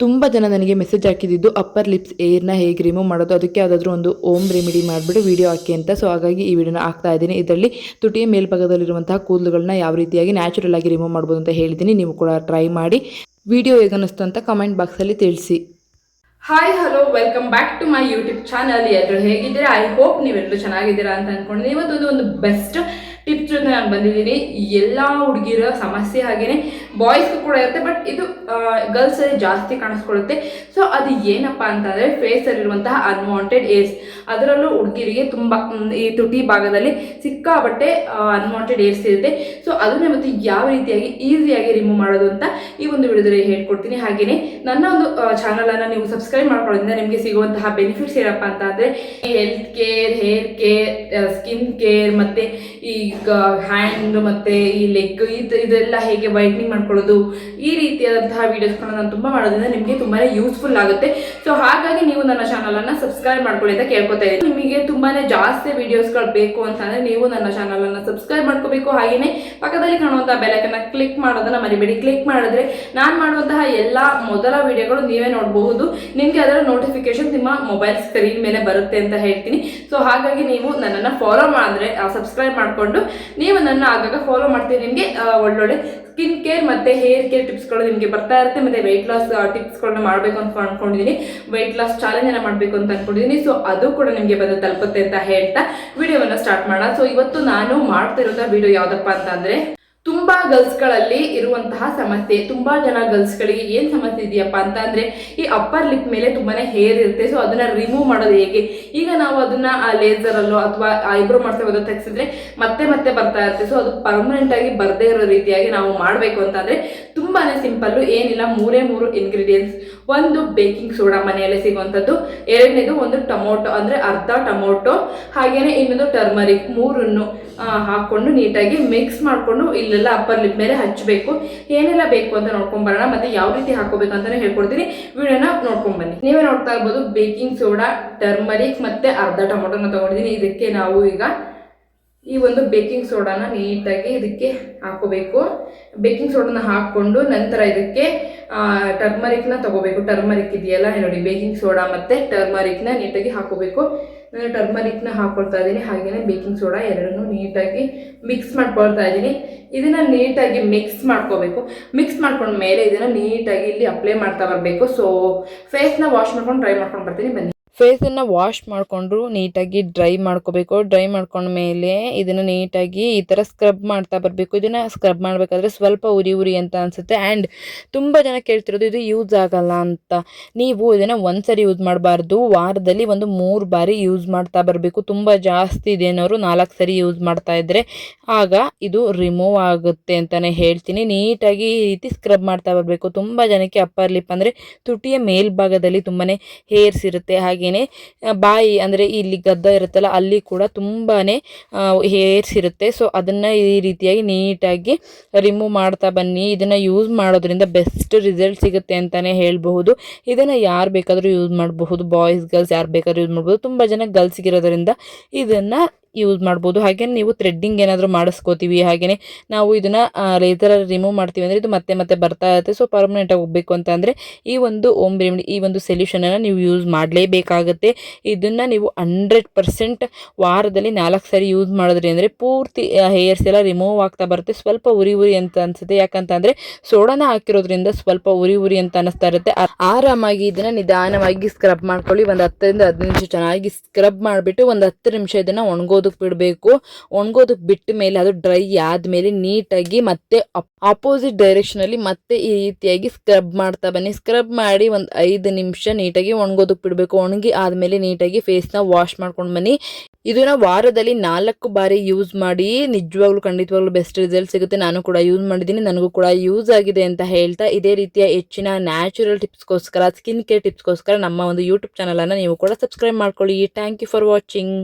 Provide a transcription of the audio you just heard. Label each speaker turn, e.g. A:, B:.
A: ತುಂಬ ಜನ ನನಗೆ ಮೆಸೇಜ್ ಹಾಕಿದ್ದು ಅಪ್ಪರ್ ಲಿಪ್ಸ್ ಏರ್ನ ಹೇಗೆ ರಿಮೂವ್ ಮಾಡೋದು, ಅದಕ್ಕೆ ಯಾವುದಾದ್ರೂ ಒಂದು ಓಮ್ ರೆಮಿಡಿ ಮಾಡಿಬಿಟ್ಟು ವಿಡಿಯೋ ಹಾಕಿ ಅಂತ. ಸೊ ಹಾಗಾಗಿ ಈ ವಿಡಿಯೋನ ಹಾಕ್ತಾ ಇದ್ದೀನಿ. ಇದರಲ್ಲಿ ತುಟಿಯ ಮೇಲ್ಭಾಗದಲ್ಲಿರುವಂತಹ ಕೂದಲುಗಳನ್ನ ಯಾವ ರೀತಿಯಾಗಿ ನ್ಯಾಚುರಲ್ ಆಗಿ ರಿಮೂವ್ ಮಾಡ್ಬೋದು ಅಂತ ಹೇಳಿದ್ದೀನಿ. ನೀವು ಕೂಡ ಟ್ರೈ ಮಾಡಿ. ವಿಡಿಯೋ ಹೇಗನ್ನಿಸ್ತು ಅಂತ ಕಮೆಂಟ್ ಬಾಕ್ಸಲ್ಲಿ ತಿಳಿಸಿ.
B: Hi hello welcome back to my YouTube channel. ಎಲ್ಲರೂ ಹೇಗಿದ್ದೀರಾ? ಐ ಹೋಪ್ ನೀವೆಲ್ಲರೂ ಚೆನ್ನಾಗಿದ್ದೀರಾ ಅಂತ ಅಂದ್ಕೊಂಡಿದ್ದೀನಿ. ಇವತ್ತೊಂದು ಬೆಸ್ಟ್ ಟಿಪ್ಸ್ ಜೊತೆ ನಾನು ಬಂದಿದ್ದೀನಿ. ಎಲ್ಲ ಹುಡುಗಿರ ಸಮಸ್ಯೆ ಹಾಗೇನೆ ಬಾಯ್ಸ್ಗೂ ಕೂಡ ಇರುತ್ತೆ, ಬಟ್ ಇದು ಗರ್ಲ್ಸಲ್ಲಿ ಜಾಸ್ತಿ ಕಾಣಿಸ್ಕೊಳ್ಳುತ್ತೆ. ಸೊ ಅದು ಏನಪ್ಪ ಅಂತಂದರೆ ಫೇಸಲ್ಲಿರುವಂತಹ ಅನ್ವಾಂಟೆಡ್ ಏರ್ಸ್. ಅದರಲ್ಲೂ ಹುಡುಗಿರಿಗೆ ತುಂಬ ಈ ತುಟಿ ಭಾಗದಲ್ಲಿ ಸಿಕ್ಕಾಬಟ್ಟೆ ಅನ್ವಾಂಟೆಡ್ ಏರ್ಸ್ ಇರುತ್ತೆ. ಸೊ ಅದನ್ನೇ ಮತ್ತು ಯಾವ ರೀತಿಯಾಗಿ ಈಸಿಯಾಗಿ ರಿಮೂವ್ ಮಾಡೋದು ಅಂತ ಈ ಒಂದು ವಿಡಿಯೋದಲ್ಲಿ ಹೇಳ್ಕೊಡ್ತೀನಿ. ಹಾಗೆಯೇ ನನ್ನ ಒಂದು ಚಾನಲನ್ನು ನೀವು ಸಬ್ಸ್ಕ್ರೈಬ್ ಮಾಡ್ಕೊಳ್ಳೋದ್ರಿಂದ ನಿಮಗೆ ಸಿಗುವಂತಹ ಬೆನಿಫಿಟ್ಸ್ ಏನಪ್ಪ ಅಂತ ಅಂದರೆ health care, hair care, skin care, ಮತ್ತು ಈ ಹ್ಯಾಂಡ್ ಮತ್ತು ಈ ಲೆಗ್ ಇದೆಲ್ಲ ಹೇಗೆ ವೈಟ್ನಿಂಗ್ ಮಾಡ್ಕೊಳ್ಳೋದು, ಈ ರೀತಿಯಾದಂತಹ ವೀಡಿಯೋಸ್ಗಳನ್ನ ನಾನು ತುಂಬ ಮಾಡೋದ್ರಿಂದ ನಿಮಗೆ ತುಂಬಾ ಯೂಸ್ಫುಲ್ ಆಗುತ್ತೆ. ಸೊ ಹಾಗಾಗಿ ನೀವು ನನ್ನ ಚಾನಲನ್ನು ಸಬ್ಸ್ಕ್ರೈಬ್ ಮಾಡ್ಕೊಳ್ಳಿ ಅಂತ ಕೇಳ್ಕೊತಾ ಇದ್ದೀನಿ. ನಿಮಗೆ ತುಂಬಾ ಜಾಸ್ತಿ ವೀಡಿಯೋಸ್ಗಳು ಬೇಕು ಅಂತಂದರೆ ನೀವು ನನ್ನ ಚಾನಲನ್ನು ಸಬ್ಸ್ಕ್ರೈಬ್ ಮಾಡ್ಕೋಬೇಕು. ಹಾಗೆಯೇ ಪಕ್ಕದಲ್ಲಿ ಕಾಣುವಂತಹ ಬೆಲೈಕನ್ನ ಕ್ಲಿಕ್ ಮಾಡೋದನ್ನ ಮರಿಬೇಡಿ. ಕ್ಲಿಕ್ ಮಾಡಿದ್ರೆ ನಾನು ಮಾಡುವಂತಹ ಎಲ್ಲ ಮೊದಲ ವಿಡಿಯೋಗಳು ನೀವೇ ನೋಡಬಹುದು. ನಿಮಗೆ ಅದರ ನೋಟಿಫಿಕೇಶನ್ ನಿಮ್ಮ ಮೊಬೈಲ್ ಸ್ಕ್ರೀನ್ ಮೇಲೆ ಬರುತ್ತೆ ಅಂತ ಹೇಳ್ತೀನಿ. ಸೊ ಹಾಗಾಗಿ ನೀವು ನನ್ನನ್ನು ಫಾಲೋ ಮಾಡಿದ್ರೆ ಸಬ್ಸ್ಕ್ರೈಬ್ ಮಾಡಿಕೊಂಡು ನೀವು ನನ್ನ ಆಗಾಗ ಫಾಲೋ ಮಾಡ್ತೀವಿ. ನಿಮಗೆ ಒಳ್ಳೊಳ್ಳೆ ಸ್ಕಿನ್ ಕೇರ್ ಮತ್ತು ಹೇರ್ ಕೇರ್ ಟಿಪ್ಸ್ಗಳು ನಿಮಗೆ ಬರ್ತಾ ಇರುತ್ತೆ. ಮತ್ತು ವೆಯ್ಟ್ ಲಾಸ್ ಟಿಪ್ಸ್ಗಳನ್ನ ಮಾಡಬೇಕು ಅಂತ ಅಂದ್ಕೊಂಡಿದ್ದೀನಿ. ವೆಯ್ಟ್ ಲಾಸ್ ಚಾಲೆಂಜನ್ನು ಮಾಡಬೇಕು ಅಂತ ಅಂದ್ಕೊಂಡಿದ್ದೀನಿ. ಸೊ ಅದು ಕೂಡ ನಿಮಗೆ ಬಂದು ತಲುಪುತ್ತೆ ಅಂತ ಹೇಳ್ತಾ ವಿಡಿಯೋವನ್ನು ಸ್ಟಾರ್ಟ್ ಮಾಡೋಣ. ಸೊ ಇವತ್ತು ನಾನು ಮಾಡ್ತಿರೋಂಥ ವಿಡಿಯೋ ಯಾವುದಪ್ಪ ಅಂತಂದರೆ ತುಂಬ ಗರ್ಲ್ಸ್ಗಳಲ್ಲಿ ಇರುವಂತಹ ಸಮಸ್ಯೆ. ತುಂಬ ಜನ ಗರ್ಲ್ಸ್ಗಳಿಗೆ ಏನು ಸಮಸ್ಯೆ ಇದೆಯಪ್ಪ ಅಂತ ಅಂದರೆ ಈ ಅಪ್ಪರ್ ಲಿಪ್ ಮೇಲೆ ತುಂಬಾ ಹೇರ್ ಇರುತ್ತೆ. ಸೊ ಅದನ್ನು ರಿಮೂವ್ ಮಾಡೋದು ಹೇಗೆ? ಈಗ ನಾವು ಅದನ್ನು ಲೇಸರಲ್ಲೋ ಅಥವಾ ಐಬ್ರೋ ಮಾಡ್ಸೋದು ತೆಗೆಸಿದ್ರೆ ಮತ್ತೆ ಮತ್ತೆ ಬರ್ತಾ ಇರುತ್ತೆ. ಸೊ ಅದು ಪರ್ಮನೆಂಟಾಗಿ ಬರದೇ ಇರೋ ರೀತಿಯಾಗಿ ನಾವು ಮಾಡಬೇಕು ಅಂತಂದರೆ ತುಂಬಾ ಸಿಂಪಲ್ಲು. ಏನಿಲ್ಲ, ಮೂರೇ ಇಂಗ್ರೀಡಿಯೆಂಟ್ಸ್. ಒಂದು ಬೇಕಿಂಗ್ ಸೋಡಾ ಮನೆಯಲ್ಲೇ ಸಿಗುವಂಥದ್ದು, ಎರಡನೇದು ಒಂದು ಟೊಮೊಟೊ ಅಂದರೆ ಅರ್ಧ ಟೊಮೊಟೊ, ಹಾಗೆಯೇ ಇನ್ನೊಂದು ಟರ್ಮರಿಕ್, ಮೂರನ್ನು ಹಾಕ್ಕೊಂಡು ನೀಟಾಗಿ ಮಿಕ್ಸ್ ಮಾಡಿಕೊಂಡು ಇಲ್ಲೆಲ್ಲ ಅಪ್ಪರ್ ಲಿಪ್ ಮೇಲೆ ಹಚ್ಚಬೇಕು. ಏನೆಲ್ಲ ಬೇಕು ಅಂತ ನೋಡ್ಕೊಂಬರೋಣ, ಮತ್ತು ಯಾವ ರೀತಿ ಹಾಕೋಬೇಕು ಅಂತಲೇ ಹೇಳ್ಕೊಡ್ತೀನಿ. ವಿಡಿಯೋನ ನೋಡ್ಕೊಂಬನ್ನಿ. ನೀವೇ ನೋಡ್ತಾ ಇರ್ಬೋದು, ಬೇಕಿಂಗ್ ಸೋಡಾ, ಟರ್ಮರಿಕ್ ಮತ್ತು ಅರ್ಧ ಟೊಮೊಟೊನ ತೊಗೊಂಡಿದ್ದೀನಿ. ಇದಕ್ಕೆ ನಾವು ಈಗ ಈ ಒಂದು ಬೇಕಿಂಗ್ ಸೋಡಾನ ನೀಟಾಗಿ ಇದಕ್ಕೆ ಹಾಕೋಬೇಕು. ಬೇಕಿಂಗ್ ಸೋಡಾನ ಹಾಕ್ಕೊಂಡು ನಂತರ ಇದಕ್ಕೆ ಟರ್ಮರಿಕ್ನ ತಗೋಬೇಕು. ಟರ್ಮರಿಕ್ ಇದೆಯಲ್ಲ ನೋಡಿ, ಬೇಕಿಂಗ್ ಸೋಡಾ ಮತ್ತು ಟರ್ಮರಿಕ್ನ ನೀಟಾಗಿ ಹಾಕೋಬೇಕು. ನಾನು ಟರ್ಮರಿಕ್ನ ಹಾಕ್ಕೊಳ್ತಾ ಇದ್ದೀನಿ, ಹಾಗೆಯೇ ಬೇಕಿಂಗ್ ಸೋಡಾ ಎರಡನ್ನೂ ನೀಟಾಗಿ ಮಿಕ್ಸ್ ಮಾಡ್ಕೊಳ್ತಾ ಇದ್ದೀನಿ. ಇದನ್ನು ನೀಟಾಗಿ ಮಿಕ್ಸ್ ಮಾಡ್ಕೋಬೇಕು. ಮಿಕ್ಸ್ ಮಾಡ್ಕೊಂಡ್ಮೇಲೆ ಇದನ್ನು ನೀಟಾಗಿ ಇಲ್ಲಿ ಅಪ್ಲೈ ಮಾಡ್ತಾ ಬರಬೇಕು. ಸೊ ಫೇಸ್ನ ವಾಶ್ ಮಾಡ್ಕೊಂಡು ಡ್ರೈ ಮಾಡ್ಕೊಂಡು ಬರ್ತೀನಿ, ಬನ್ನಿ.
A: ಫೇಸನ್ನು ವಾಶ್ ಮಾಡಿಕೊಂಡು ನೀಟಾಗಿ ಡ್ರೈ ಮಾಡ್ಕೋಬೇಕು. ಡ್ರೈ ಮಾಡ್ಕೊಂಡ್ಮೇಲೆ ಇದನ್ನು ನೀಟಾಗಿ ಈ ಥರ ಸ್ಕ್ರಬ್ ಮಾಡ್ತಾ ಬರಬೇಕು. ಇದನ್ನು ಸ್ಕ್ರಬ್ ಮಾಡಬೇಕಾದ್ರೆ ಸ್ವಲ್ಪ ಉರಿ ಅಂತ ಅನಿಸುತ್ತೆ. ಆ್ಯಂಡ್ ತುಂಬ ಜನ ಕೇಳ್ತಿರೋದು ಇದು ಯೂಸ್ ಆಗಲ್ಲ ಅಂತ. ನೀವು ಇದನ್ನು ಒಂದ್ಸರಿ ಯೂಸ್ ಮಾಡಬಾರ್ದು, ವಾರದಲ್ಲಿ ಒಂದು 3 ಬಾರಿ ಯೂಸ್ ಮಾಡ್ತಾ ಬರಬೇಕು. ತುಂಬ ಜಾಸ್ತಿ ಇದೇನವರು 4 ಸರಿ ಯೂಸ್ ಮಾಡ್ತಾ ಇದ್ದರೆ ಆಗ ಇದು ರಿಮೂವ್ ಆಗುತ್ತೆ ಅಂತಲೇ ಹೇಳ್ತೀನಿ. ನೀಟಾಗಿ ಈ ರೀತಿ ಸ್ಕ್ರಬ್ ಮಾಡ್ತಾ ಬರಬೇಕು. ತುಂಬ ಜನಕ್ಕೆ ಅಪ್ಪರ್ ಲಿಪ್ ಅಂದರೆ ತುಟಿಯ ಮೇಲ್ಭಾಗದಲ್ಲಿ ತುಂಬಾ ಹೇರ್ಸ್ ಇರುತ್ತೆ. ಹಾಗೆ ಬಾಯಿ ಅಂದರೆ ಇಲ್ಲಿ ಗದ್ದ ಇರುತ್ತಲ್ಲ, ಅಲ್ಲಿ ಕೂಡ ತುಂಬಾ ಹೇರ್ಸ್ ಇರುತ್ತೆ. ಸೊ ಅದನ್ನು ಈ ರೀತಿಯಾಗಿ ನೀಟಾಗಿ ರಿಮೂವ್ ಮಾಡ್ತಾ ಬನ್ನಿ. ಇದನ್ನು ಯೂಸ್ ಮಾಡೋದ್ರಿಂದ ಬೆಸ್ಟ್ ರಿಸಲ್ಟ್ ಸಿಗುತ್ತೆ ಅಂತಲೇ ಹೇಳಬಹುದು. ಇದನ್ನು ಯಾರು ಬೇಕಾದರೂ ಯೂಸ್ ಮಾಡಬಹುದು, ಬಾಯ್ಸ್ ಗರ್ಲ್ಸ್ ಯಾರು ಬೇಕಾದ್ರೂ ಯೂಸ್ ಮಾಡ್ಬೋದು. ತುಂಬ ಜನ ಗರ್ಲ್ಸ್ಗಿರೋದ್ರಿಂದ ಇದನ್ನು ಯೂಸ್ ಮಾಡ್ಬೋದು. ಹಾಗೆ ನೀವು ಥ್ರೆಡ್ಡಿಂಗ್ ಏನಾದರೂ ಮಾಡಿಸ್ಕೋತೀವಿ, ಹಾಗೆಯೇ ನಾವು ಇದನ್ನು ಲೇಸರಲ್ಲಿ ರಿಮೂವ್ ಮಾಡ್ತೀವಿ ಅಂದರೆ ಇದು ಮತ್ತೆ ಮತ್ತೆ ಬರ್ತಾ ಇರುತ್ತೆ. ಸೊ ಪರ್ಮನೆಂಟಾಗಿ ಹೋಗಬೇಕು ಅಂತ ಅಂದರೆ ಈ ಒಂದು ಓಮ್ ರೆಮಿಡಿ, ಈ ಒಂದು ಸೊಲ್ಯೂಷನನ್ನು ನೀವು ಯೂಸ್ ಮಾಡಲೇಬೇಕಾಗುತ್ತೆ. ಇದನ್ನು ನೀವು 100% ವಾರದಲ್ಲಿ 4 ಸರಿ ಯೂಸ್ ಮಾಡಿದ್ರಿ ಅಂದರೆ ಪೂರ್ತಿ ಹೇರ್ಸ್ ಎಲ್ಲ ರಿಮೂವ್ ಆಗ್ತಾ ಬರುತ್ತೆ. ಸ್ವಲ್ಪ ಉರಿ ಅಂತ ಅನಿಸುತ್ತೆ, ಯಾಕಂತಂದರೆ ಸೋಡಾನ ಹಾಕಿರೋದ್ರಿಂದ ಸ್ವಲ್ಪ ಉರಿ ಅಂತ ಅನ್ನಿಸ್ತಾ ಇರುತ್ತೆ. ಆರಾಮಾಗಿ ಇದನ್ನು ನಿಧಾನವಾಗಿ ಸ್ಕ್ರಬ್ ಮಾಡ್ಕೊಳ್ಳಿ. ಒಂದು 10ರಿಂದ 15 ನಿಮಿಷ ಚೆನ್ನಾಗಿ ಸ್ಕ್ರಬ್ ಮಾಡಿಬಿಟ್ಟು ಒಂದು 10 ನಿಮಿಷ ಇದನ್ನು ಒಣಗೋದಕ್ಕೆ ಬಿಡಬೇಕು. ಒಣಗೋದಕ್ಕೆ ಬಿಟ್ಟ ಮೇಲೆ ಅದು ಡ್ರೈ ಆದಮೇಲೆ ನೀಟಾಗಿ ಮತ್ತೆ ಆಪೋಸಿಟ್ ಡೈರೆಕ್ಷನಲ್ಲಿ ಮತ್ತೆ ಈ ರೀತಿಯಾಗಿ ಸ್ಕ್ರಬ್ ಮಾಡ್ತಾ ಬನ್ನಿ. ಸ್ಕ್ರಬ್ ಮಾಡಿ ಒಂದು 5 ನಿಮಿಷ ನೀಟಾಗಿ ಒಣಗೋದಕ್ಕೆ ಬಿಡಬೇಕು. ಒಣಗಿ ಆದಮೇಲೆ ನೀಟಾಗಿ ಫೇಸ್ನ ವಾಶ್ ಮಾಡ್ಕೊಂಡು ಬನ್ನಿ. ಇದನ್ನು ವಾರದಲ್ಲಿ 4 ಬಾರಿ ಯೂಸ್ ಮಾಡಿ. ನಿಜವಾಗ್ಲೂ ಖಂಡಿತವಾಗ್ಲೂ ಬೆಸ್ಟ್ ರಿಸಲ್ಟ್ ಸಿಗುತ್ತೆ. ನಾನು ಕೂಡ ಯೂಸ್ ಮಾಡಿದ್ದೀನಿ, ನನಗೂ ಕೂಡ ಯೂಸ್ ಆಗಿದೆ ಅಂತ ಹೇಳ್ತಾ ಇದೇ ರೀತಿಯ ಹೆಚ್ಚಿನ ನ್ಯಾಚುರಲ್ ಟಿಪ್ಸ್ಗೋಸ್ಕರ, ಸ್ಕಿನ್ ಕೇರ್ ಟಿಪ್ಸ್ಗೋಸ್ಕರ ನಮ್ಮ ಒಂದು ಯೂಟ್ಯೂಬ್ ಚಾನಲನ್ನು ನೀವು ಕೂಡ ಸಬ್ಸ್ಕ್ರೈಬ್ ಮಾಡ್ಕೊಳ್ಳಿ. Thank you for watching.